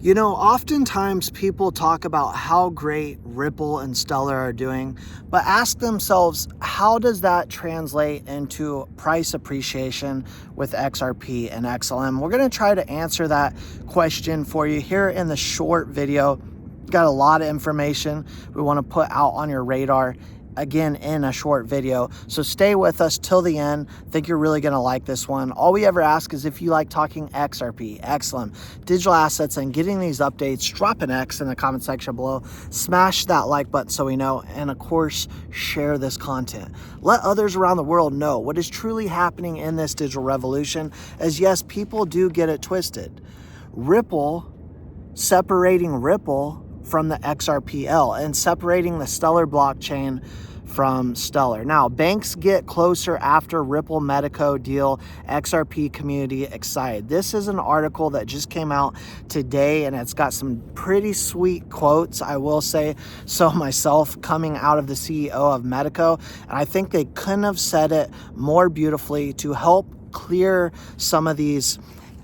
You know, oftentimes people talk about how great Ripple and Stellar are doing, but ask themselves, how does that translate into price appreciation with XRP and XLM? We're going to try to answer that question for you here in the short video. Got a lot of information we want to put out on your radar, again, in a short video. So stay with us till the end. I think you're really going to like this one. All we ever ask is if you like talking XRP, XLM, digital assets, and getting these updates, drop an X in the comment section below. Smash that like button so we know. And of course, share this content. Let others around the world know what is truly happening in this digital revolution, as yes, people do get it twisted. Ripple, separating Ripple from the XRPL and separating the Stellar blockchain from Stellar. Now, banks get closer after Ripple Medico deal, XRP community excited. This is an article that just came out today, and it's got some pretty sweet quotes, I will say so myself, coming out of the CEO of Medico. And I think they couldn't have said it more beautifully to help clear some of these,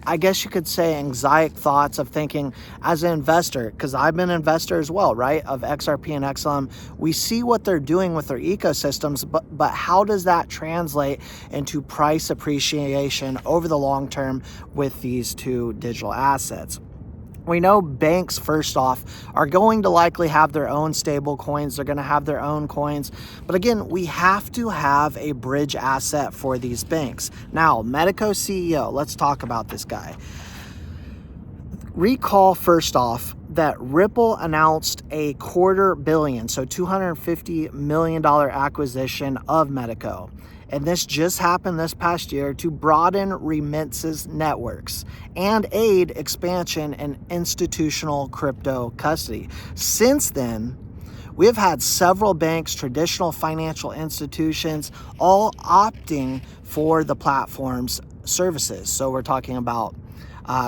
I guess you could say, anxiety thoughts of thinking as an investor, because I've been an investor as well, right, of XRP and XLM. We see what they're doing with their ecosystems, but how does that translate into price appreciation over the long term with these two digital assets? We know banks, first off, are going to likely have their own stable coins. They're going to have their own coins. But again, we have to have a bridge asset for these banks. Now, Medico CEO, let's talk about this guy. Recall, first off, that Ripple announced a $250 million, so $250 million acquisition of Medico. And this just happened this past year to broaden remittances networks and aid expansion in institutional crypto custody. Since then, we have had several banks, traditional financial institutions, all opting for the platform's services. So we're talking about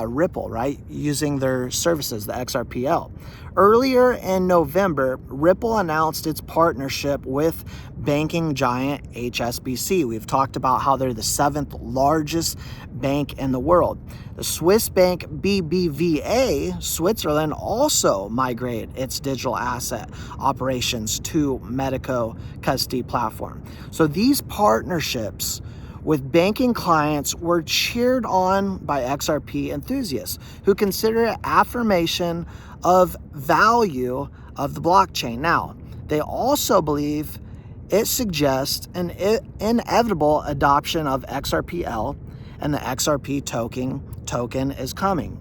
Ripple, right? Using their services, the XRPL. Earlier in November, Ripple announced its partnership with banking giant HSBC. We've talked about how they're the 7th largest bank in the world. The Swiss bank BBVA, Switzerland, also migrated its digital asset operations to Medico custody platform. So these partnerships with banking clients were cheered on by XRP enthusiasts who consider it affirmation of value of the blockchain. Now, they also believe it suggests an inevitable adoption of XRPL, and the XRP token is coming.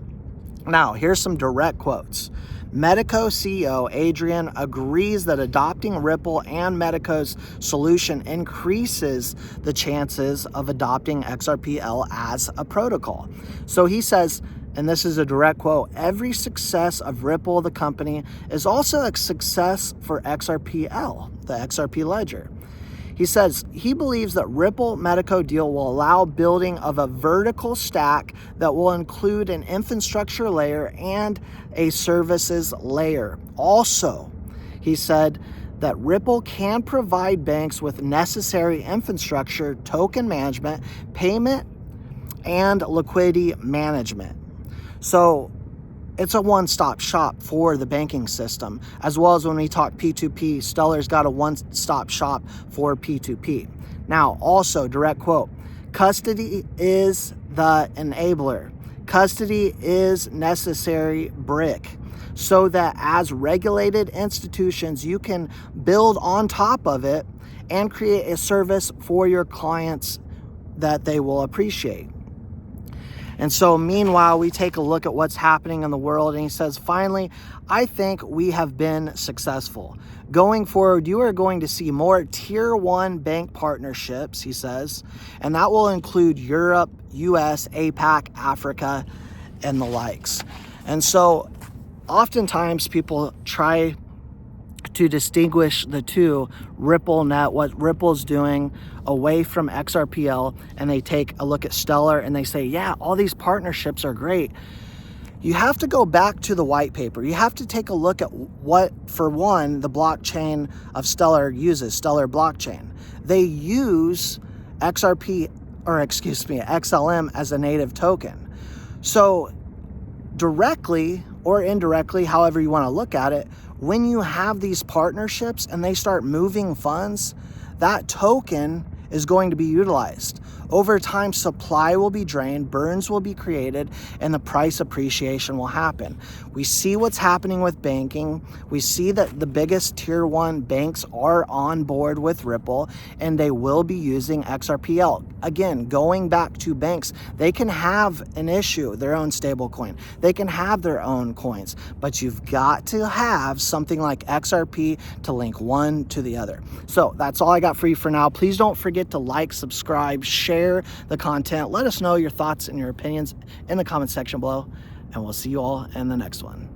Now, here's some direct quotes. Medico CEO Adrian agrees that adopting Ripple and Medico's solution increases the chances of adopting XRPL as a protocol. So he says, and this is a direct quote, "Every success of Ripple, the company, is also a success for XRPL, the XRP ledger." He says he believes that Ripple Medico deal will allow building of a vertical stack that will include an infrastructure layer and a services layer. Also, he said that Ripple can provide banks with necessary infrastructure, token management, payment, and liquidity management. So it's a one-stop shop for the banking system, as well as when we talk P2P, Stellar's got a one-stop shop for P2P. Now, also, direct quote, "Custody is the enabler. Custody is necessary brick, so that as regulated institutions, you can build on top of it and create a service for your clients that they will appreciate." And so meanwhile, we take a look at what's happening in the world, and he says, finally, "I think we have been successful. Going forward, you are going to see more tier 1 bank partnerships," he says, "and that will include Europe, US, APAC, Africa, and the likes." And so oftentimes people try to distinguish the two, RippleNet, what Ripple's doing, away from XRPL, and they take a look at Stellar and they say, yeah, all these partnerships are great. You have to go back to the white paper. You have to take a look at what, for one, the blockchain of Stellar uses, Stellar blockchain. They use XLM as a native token. So directly, or indirectly, however you want to look at it, when you have these partnerships and they start moving funds, that token is going to be utilized. Over time, supply will be drained, burns will be created, and the price appreciation will happen. We see what's happening with banking. We see that the biggest tier 1 banks are on board with Ripple, and they will be using XRPL. Again, going back to banks, they can have an issue, their own stable coin. They can have their own coins, but you've got to have something like XRP to link one to the other. So that's all I got for you for now. Please don't forget to like, subscribe, share the content. Let us know your thoughts and your opinions in the comment section below, and we'll see you all in the next one.